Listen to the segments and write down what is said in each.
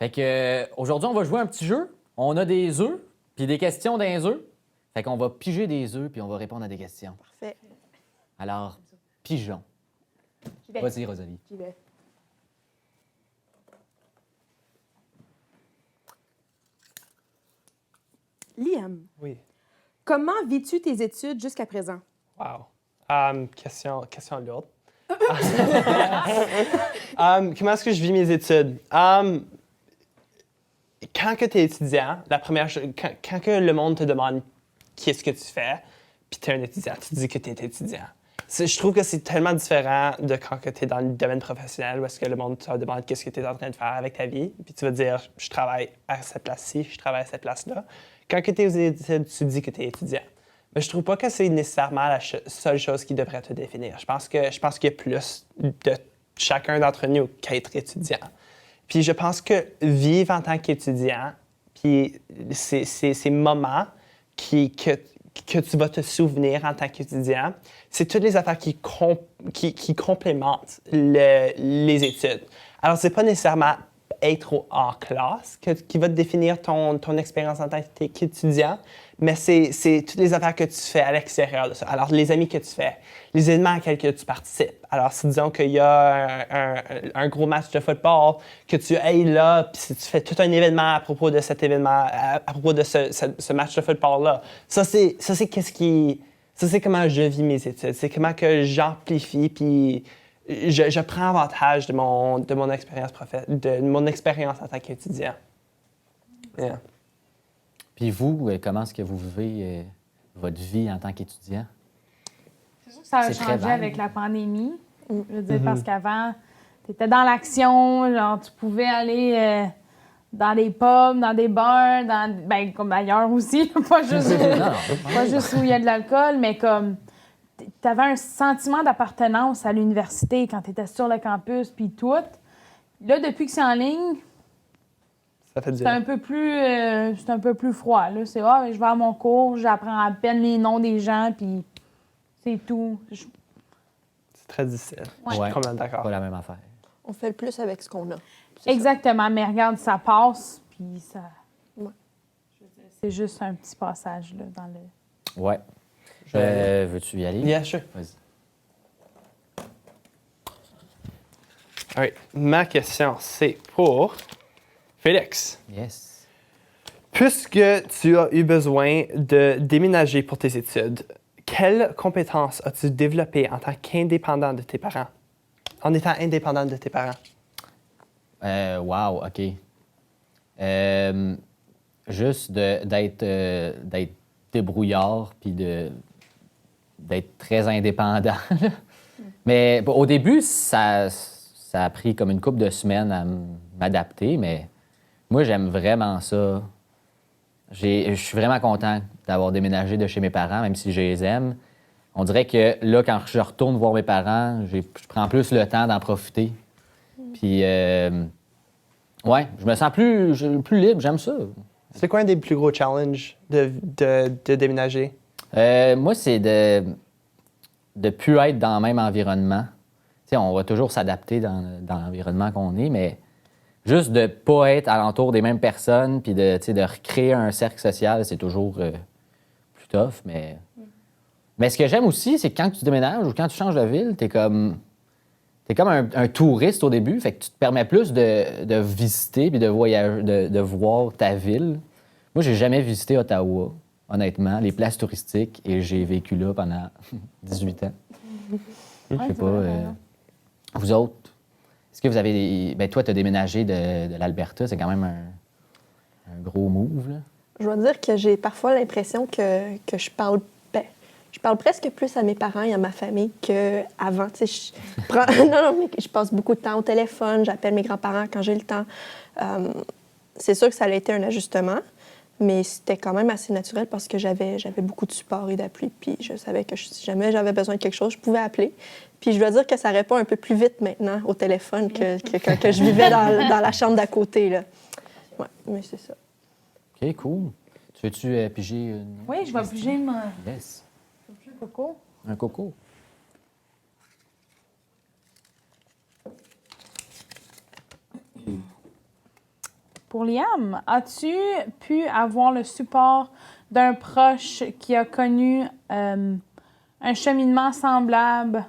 Fait que aujourd'hui, on va jouer un petit jeu. On a des œufs, puis des questions dans les œufs. Fait qu'on va piger des œufs, puis on va répondre à des questions. Parfait. Alors, pigeons. Vas-y, Rosalie. J'y vais. Liam, Oui. comment vis-tu tes études jusqu'à présent? Wow. Question lourde. Comment est-ce que je vis mes études? Quand tu es étudiant, la première chose, quand que le monde te demande qu'est-ce que tu fais, puis tu es un étudiant, tu dis que tu es étudiant. Je trouve que c'est tellement différent de quand tu es dans le domaine professionnel où est-ce que le monde te demande qu'est-ce que tu es en train de faire avec ta vie, puis tu vas dire je travaille à cette place-ci, je travaille à cette place-là. Quand tu es aux études, tu dis que tu es étudiant. Mais je trouve pas que c'est nécessairement la seule chose qui devrait te définir. Je pense qu'il y a plus de chacun d'entre nous qu'être étudiant. Puis je pense que vivre en tant qu'étudiant, puis ces moments que tu vas te souvenir en tant qu'étudiant, c'est toutes les affaires qui complémentent les études. Alors, c'est pas nécessairement être en classe qui va te définir ton expérience en tant qu'étudiant, mais c'est toutes les affaires que tu fais à l'extérieur de ça. Alors, les amis que tu fais, les événements auxquels tu participes. Alors, si disons qu'il y a un gros match de football, que tu ailles là, puis si tu fais tout un événement à propos de cet événement, à propos de ce match de football-là, ça, c'est comment je vis mes études. C'est comment que j'amplifie, puis je prends avantage de mon expérience en tant qu'étudiant. Yeah. Puis vous, comment est-ce que vous vivez votre vie en tant qu'étudiant? C'est sûr que ça a C'est très changé vague. avec la pandémie. Je veux dire, parce qu'avant, tu étais dans l'action, genre, tu pouvais aller dans des pubs, dans des bars, comme ailleurs aussi, pas juste, pas juste où il y a de l'alcool, mais comme tu avais un sentiment d'appartenance à l'université quand tu étais sur le campus, puis tout. Là, depuis que c'est en ligne, Ça fait c'est dire. un peu plus froid. Là. C'est je vais à mon cours, j'apprends à peine les noms des gens, puis c'est tout. C'est très difficile. Ouais. Je suis complètement d'accord. Pas la même affaire. On fait le plus avec ce qu'on a. Exactement, mais regarde, ça passe, puis ça. Ouais. Je veux dire, c'est juste un petit passage là, dans le. Ouais. Veux-tu y aller? Yeah, sure. Vas-y. All right. Ma question, c'est pour Félix. Yes. Puisque tu as eu besoin de déménager pour tes études, quelles compétences as-tu développées en tant qu'indépendant de tes parents? En étant indépendant de tes parents? Wow, OK. Juste d'être débrouillard puis d'être très indépendant. Mais bon, au début, ça a pris comme une couple de semaines à m'adapter, mais moi, j'aime vraiment ça. Je suis vraiment content d'avoir déménagé de chez mes parents, même si je les aime. On dirait que là, quand je retourne voir mes parents, je prends plus le temps d'en profiter. Puis, ouais, je me sens plus libre, j'aime ça. C'est quoi un des plus gros challenges de déménager? Moi, c'est de plus être dans le même environnement. Tu sais, on va toujours s'adapter dans l'environnement qu'on est, mais juste de ne pas être alentour des mêmes personnes puis de recréer un cercle social, c'est toujours plus tough. Mais ce que j'aime aussi, c'est que quand tu déménages ou quand tu changes de ville, t'es comme un touriste au début, fait que tu te permets plus de visiter puis de voyager, de voir ta ville. Moi, j'ai jamais visité Ottawa, honnêtement, les places touristiques, et j'ai vécu là pendant 18 ans. Je sais pas. Vous autres, est-ce que vous avez des... Ben, toi, tu as déménagé de l'Alberta, c'est quand même un gros move, là. Je dois dire que j'ai parfois l'impression que je parle presque plus à mes parents et à ma famille qu'avant. Non, mais je passe beaucoup de temps au téléphone, j'appelle mes grands-parents quand j'ai le temps. C'est sûr que ça a été un ajustement, mais c'était quand même assez naturel parce que j'avais beaucoup de support et d'appui. Puis je savais que si jamais j'avais besoin de quelque chose, je pouvais appeler. Puis je dois dire que ça répond un peu plus vite maintenant au téléphone que quand je vivais dans la chambre d'à côté, là. Ouais, mais c'est ça. OK, cool. Tu veux-tu piger une... Oui, je vais piger mon Yes. coco. Un coco. Pour Liam, as-tu pu avoir le support d'un proche qui a connu un cheminement semblable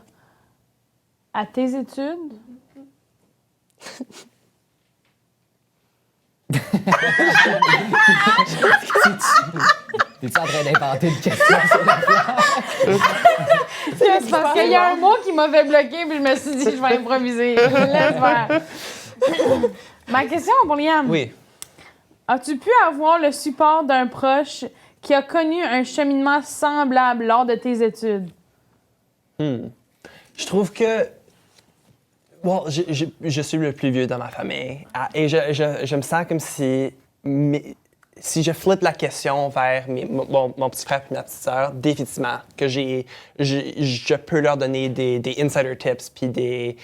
à tes études? T'es-tu en train d'inventer une question sur la C'est parce qu'il y a un mot qui m'avait bloqué, puis je me suis dit, je vais improviser. Laisse faire. Ma question pour Liam. Oui. As-tu pu avoir le support d'un proche qui a connu un cheminement semblable lors de tes études? Je trouve que je suis le plus vieux dans ma famille et je me sens comme si je flippe la question vers mon petit frère et ma petite sœur, définitivement, que je peux leur donner des insider tips puis des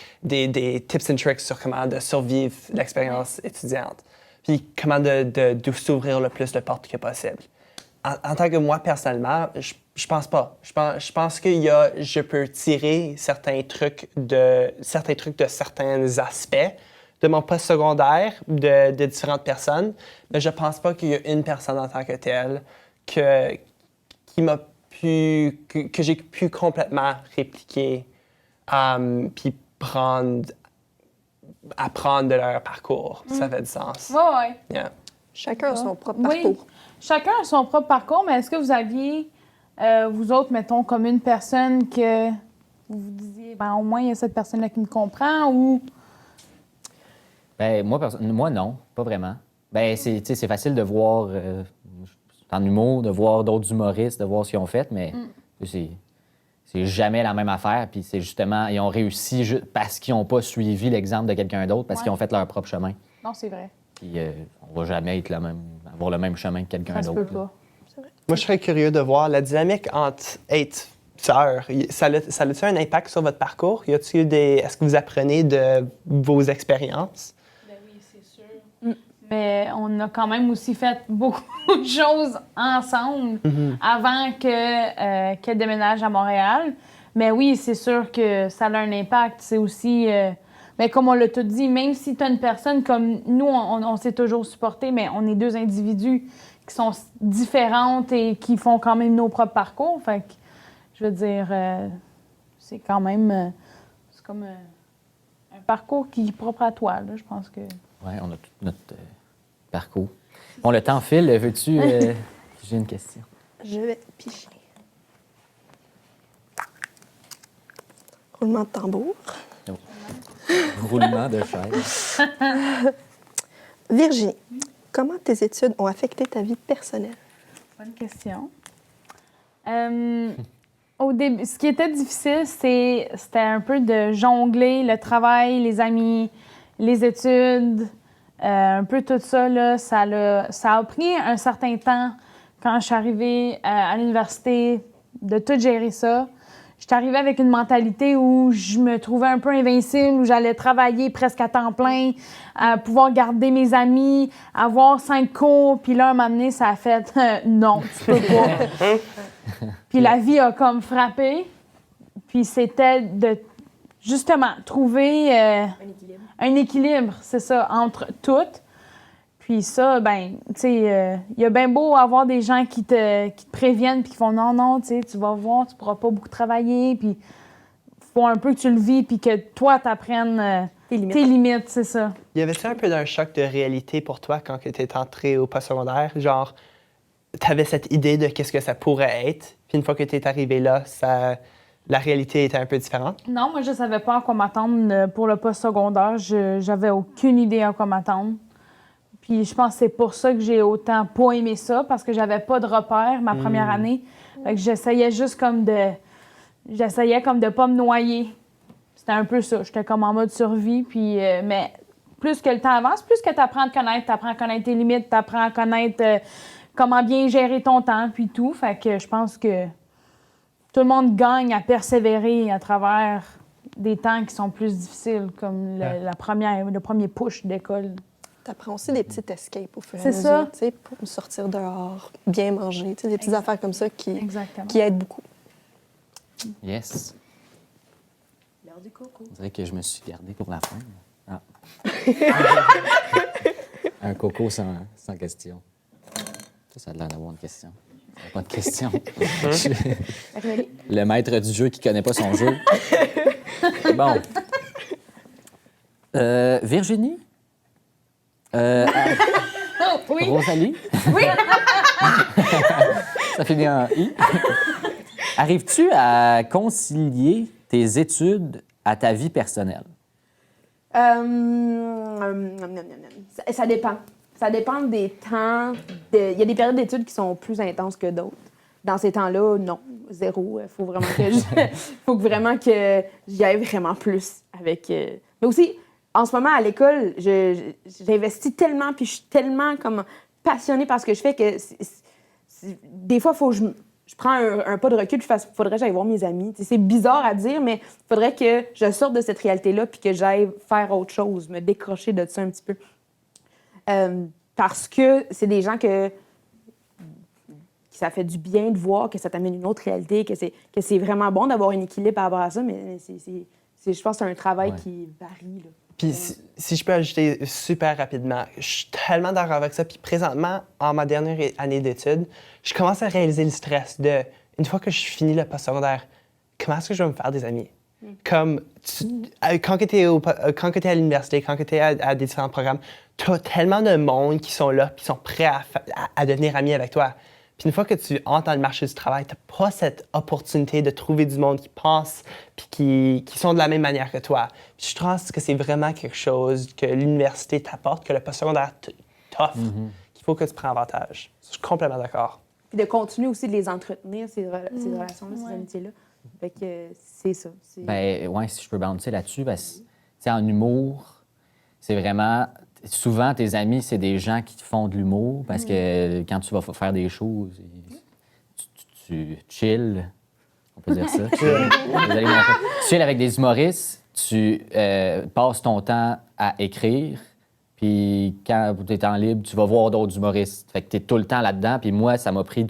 tips and tricks sur comment de survivre l'expérience étudiante, puis comment de s'ouvrir le plus de portes que possible. En tant que moi, personnellement, je pense pas. Je pense que je peux tirer certains trucs de certains aspects de mon post-secondaire, de différentes personnes, mais je pense pas qu'il y a une personne en tant que telle que j'ai pu complètement répliquer puis apprendre de leur parcours. Ça fait du sens. Oui. Yeah. Chacun a son propre Oui. parcours. Chacun a son propre parcours, mais est-ce que vous aviez, vous autres, mettons, comme une personne que vous vous disiez, ben au moins, il y a cette personne-là qui me comprend, ou... Ben, moi, non, pas vraiment. Ben, c'est facile de voir, en humour, de voir d'autres humoristes, de voir ce qu'ils ont fait, mais c'est jamais la même affaire. Puis c'est justement, ils ont réussi parce qu'ils n'ont pas suivi l'exemple de quelqu'un d'autre, parce qu'ils ont fait leur propre chemin. Non, c'est vrai. Puis on va jamais avoir le même chemin que quelqu'un Ça se d'autre. peut pas. Moi, je serais curieux de voir la dynamique entre être sœurs. Ça a-t-il un impact sur votre parcours? Est-ce que vous apprenez de vos expériences? Ben oui, c'est sûr. Mais on a quand même aussi fait beaucoup de choses ensemble avant qu'elle déménage à Montréal. Mais oui, c'est sûr que ça a un impact. C'est aussi... mais comme on l'a tout dit, même si tu as une personne comme nous, on s'est toujours supportés, mais on est deux individus qui sont différentes et qui font quand même nos propres parcours. Fait que, je veux dire, c'est quand même... c'est comme un parcours qui est propre à toi, là. Je pense que... Oui, on a tout notre parcours. Bon, le temps file. Veux-tu... J'ai une question. Je vais picher. Roulement de tambour. Roulement de chaise. Virginie, comment tes études ont affecté ta vie personnelle? Bonne question. Au début, ce qui était difficile, c'était un peu de jongler le travail, les amis, les études, un peu tout ça. Là, ça a pris un certain temps quand je suis arrivée à l'université de tout gérer ça. J'étais arrivée avec une mentalité où je me trouvais un peu invincible, où j'allais travailler presque à temps plein, pouvoir garder mes amis, avoir 5 cours. Puis là, un moment donné, ça a fait non, tu peux pas. Puis la vie a comme frappé. Puis c'était de, justement, trouver un équilibre, c'est ça, entre toutes. Puis ça, ben, tu sais, il y a bien beau avoir des gens qui te préviennent puis qui font non, tu sais, tu vas voir, tu pourras pas beaucoup travailler, puis faut un peu que tu le vis puis que toi, t'apprennes tes limites, c'est ça. Y avait-tu un peu d'un choc de réalité pour toi quand tu étais entré au postsecondaire? Genre, t'avais cette idée de qu'est-ce que ça pourrait être, puis une fois que tu es arrivé là, la réalité était un peu différente? Non, moi, je savais pas à quoi m'attendre pour le postsecondaire. J'avais aucune idée à quoi m'attendre. Puis je pense que c'est pour ça que j'ai autant pas aimé ça, parce que j'avais pas de repères ma première année. Fait que j'essayais comme de pas me noyer. C'était un peu ça. J'étais comme en mode survie. Puis, mais plus que le temps avance, plus que tu apprends à connaître tes limites, tu apprends à connaître comment bien gérer ton temps, puis tout. Fait que je pense que tout le monde gagne à persévérer à travers des temps qui sont plus difficiles, comme le premier push d'école. Tu apprends aussi des petites escapes au fur et à C'est mesure, ça. tu sais, pour sortir dehors, bien manger, tu sais, des petites affaires comme ça qui aident beaucoup. Yes. L'heure du coco. On dirait que je me suis gardé pour la fin. Ah. Un coco sans question. Ça a l'air d'avoir une question. Pas de question. Le maître du jeu qui connaît pas son jeu. Bon. Virginie? Oui. Rosalie? Oui. Ça finit en I. Arrives-tu à concilier tes études à ta vie personnelle? Ça dépend. Ça dépend des temps. Il y a des périodes d'études qui sont plus intenses que d'autres. Dans ces temps-là, non, zéro. Il faut vraiment que j'y aille vraiment plus avec. Mais aussi, en ce moment à l'école, j'investis tellement, puis je suis tellement comme passionnée par ce que je fais que des fois, il faut que je prends un pas de recul, faudrait que j'aille voir mes amis. T'sais, c'est bizarre à dire, mais il faudrait que je sorte de cette réalité-là puis que j'aille faire autre chose, me décrocher de ça un petit peu. Parce que c'est des gens que ça fait du bien de voir, que ça t'amène une autre réalité, que c'est vraiment bon d'avoir un équilibre par rapport à ça, mais je pense que c'est un travail qui varie. Là. Puis si je peux ajouter super rapidement, je suis tellement d'accord avec ça. Puis présentement, en ma dernière année d'études, je commence à réaliser le stress de, une fois que je finis le postsecondaire, comment est-ce que je vais me faire des amis? Comme quand tu es à l'université, quand tu es à des différents programmes, tu as tellement de monde qui sont là, qui sont prêts à devenir amis avec toi. Puis une fois que tu entres dans le marché du travail, tu n'as pas cette opportunité de trouver du monde qui pense puis qui sont de la même manière que toi. Puis je pense que c'est vraiment quelque chose que l'université t'apporte, que le postsecondaire t'offre, qu'il faut que tu prennes avantage. Je suis complètement d'accord. Puis de continuer aussi de les entretenir, ces relations-là, ces amitiés-là. Fait que c'est ça. Ben, ouais, si je peux bouncer là-dessus, parce que en humour, c'est vraiment. Souvent, tes amis, c'est des gens qui te font de l'humour parce que quand tu vas faire des choses, tu chill. On peut dire ça. Tu chill avec des humoristes, tu passes ton temps à écrire, puis quand tu es temps libre, tu vas voir d'autres humoristes. Fait que tu es tout le temps là-dedans, puis moi, ça m'a pris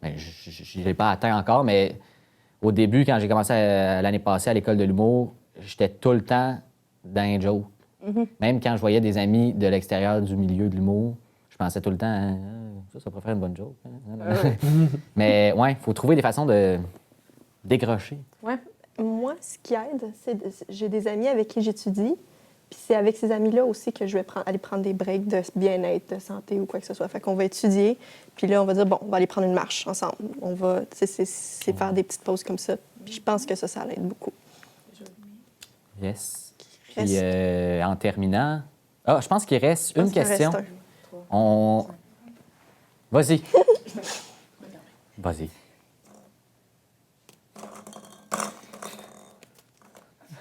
Ben, je ne l'ai pas atteint encore, mais au début, quand j'ai commencé l'année passée à l'école de l'humour, j'étais tout le temps dans un joke. Même quand je voyais des amis de l'extérieur du milieu de l'humour, je pensais tout le temps, ça pourrait faire une bonne joke. Mais ouais, il faut trouver des façons de décrocher. Ouais. Moi, ce qui aide, c'est j'ai des amis avec qui j'étudie, puis c'est avec ces amis-là aussi que je vais aller prendre des breaks de bien-être, de santé ou quoi que ce soit. Fait qu'on va étudier, puis là, on va dire, bon, on va aller prendre une marche ensemble. On va, c'est faire des petites pauses comme ça. Puis je pense que ça l'aide beaucoup. Yes. Puis en terminant, je pense qu'il reste une question. Vas-y. Vas-y.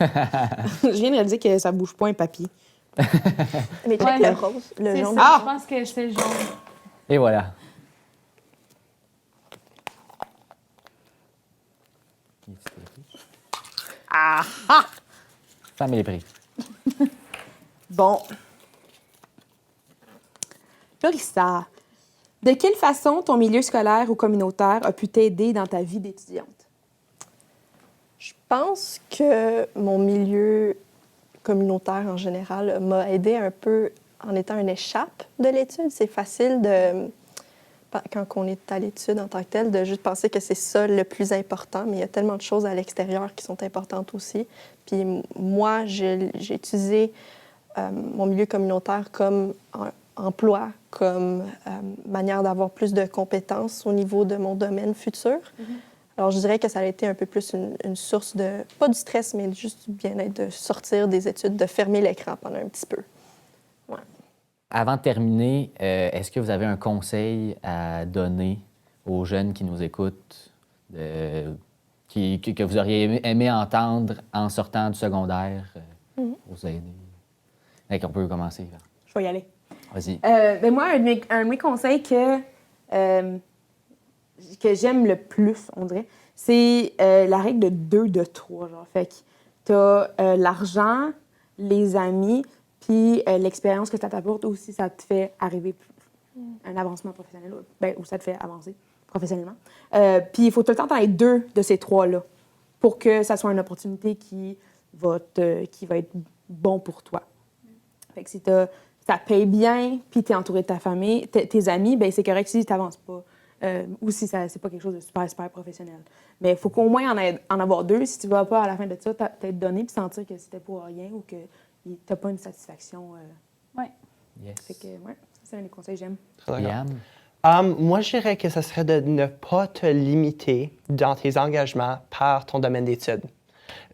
Je viens de réaliser que ça bouge pas un papier. Mais check le rose, le jaune. Je pense que c'est le jaune. Et voilà. Femme et les prix. Bon. Lorissa, de quelle façon ton milieu scolaire ou communautaire a pu t'aider dans ta vie d'étudiante? Je pense que mon milieu communautaire en général m'a aidé un peu en étant une échappe de l'étude. C'est facile quand on est à l'étude en tant que telle, de juste penser que c'est ça le plus important, mais il y a tellement de choses à l'extérieur qui sont importantes aussi. Puis moi, j'ai utilisé mon milieu communautaire comme emploi, comme manière d'avoir plus de compétences au niveau de mon domaine futur. Alors, je dirais que ça a été un peu plus une source de, pas du stress, mais juste du bien-être, de sortir des études, de fermer l'écran pendant un petit peu. Ouais. Avant de terminer, est-ce que vous avez un conseil à donner aux jeunes qui nous écoutent, que vous auriez aimé entendre en sortant du secondaire pour vous aider? On peut commencer. Je vais y aller. Vas-y. Ben moi, un de mes conseils que j'aime le plus, on dirait, c'est la règle de 2 de 3. Genre. Fait que t'as l'argent, les amis, puis l'expérience que ça t'apporte aussi, ça te fait arriver un avancement professionnel, ou ça te fait avancer professionnellement. Puis il faut tout le temps t'en être 2 de ces 3-là pour que ça soit une opportunité qui va être bon pour toi. Fait que si ça paye bien, puis tu es entouré de ta famille, tes amis, ben c'est correct si tu n'avances pas. Ou si c'est pas quelque chose de super, super professionnel. Mais il faut qu'au moins en avoir deux. Si tu ne vas pas à la fin de ça, t'être donné puis sentir que c'était pour rien ou que tu n'as pas une satisfaction. Ouais. Yes. Fait que, ouais, ça, c'est un des conseils que j'aime. Très d'accord. Yann? Moi, je dirais que ce serait de ne pas te limiter dans tes engagements par ton domaine d'études.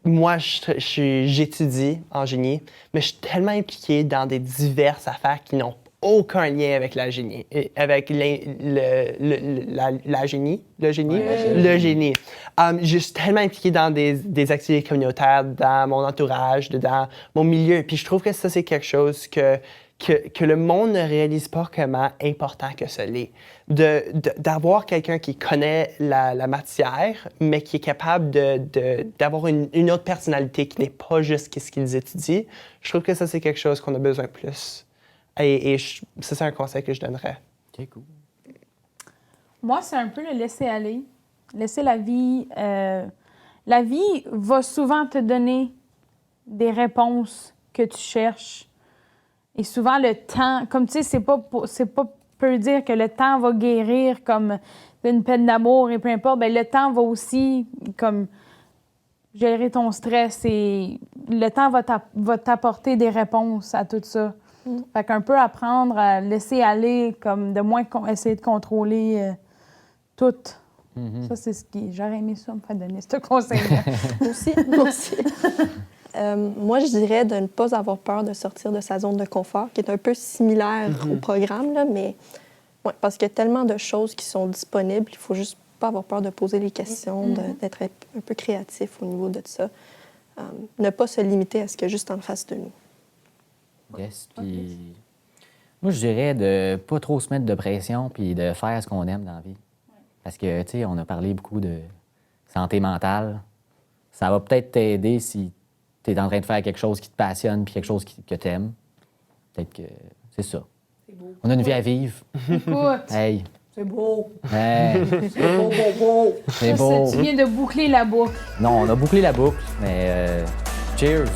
Moi, j'étudie en génie, mais je suis tellement impliqué dans des diverses affaires qui n'ont aucun lien avec la génie, avec la génie, le génie, le génie. Je suis tellement impliqué dans des activités communautaires, dans mon entourage, dans mon milieu. Puis je trouve que ça, c'est quelque chose que le monde ne réalise pas comment important que ça l'est. D'avoir quelqu'un qui connaît la matière, mais qui est capable d'avoir une autre personnalité qui n'est pas juste ce qu'ils étudient, je trouve que ça, c'est quelque chose qu'on a besoin plus. Et ça, c'est un conseil que je donnerais. OK, cool. Moi, c'est un peu le laisser aller. Laisser la vie. La vie va souvent te donner des réponses que tu cherches. Et souvent, le temps, comme tu sais, c'est pas peu dire que le temps va guérir comme une peine d'amour et peu importe, bien, le temps va aussi comme gérer ton stress et le temps va t'apporter des réponses à tout ça. Fait qu'un peu apprendre à laisser aller, comme de moins essayer de contrôler tout. Ça, c'est ce qui... J'aurais aimé ça me faire donner ce conseil-là. Moi aussi. Moi, je dirais de ne pas avoir peur de sortir de sa zone de confort, qui est un peu similaire au programme, là, mais ouais, parce qu'il y a tellement de choses qui sont disponibles, il faut juste pas avoir peur de poser les questions, d'être un peu créatif au niveau de ça. Ne pas se limiter à ce qu'il y a juste en face de nous. Yes. Puis moi, je dirais de pas trop se mettre de pression puis de faire ce qu'on aime dans la vie. Parce que, tu sais, on a parlé beaucoup de santé mentale. Ça va peut-être t'aider si tu es en train de faire quelque chose qui te passionne puis quelque chose que tu aimes. Peut-être que c'est ça. C'est beau. On a une vie à vivre. Écoute, Hey! C'est beau. Hey! C'est beau, beau, beau. C'est ça, beau! tu viens de boucler la boucle. Non, on a bouclé la boucle, mais cheers!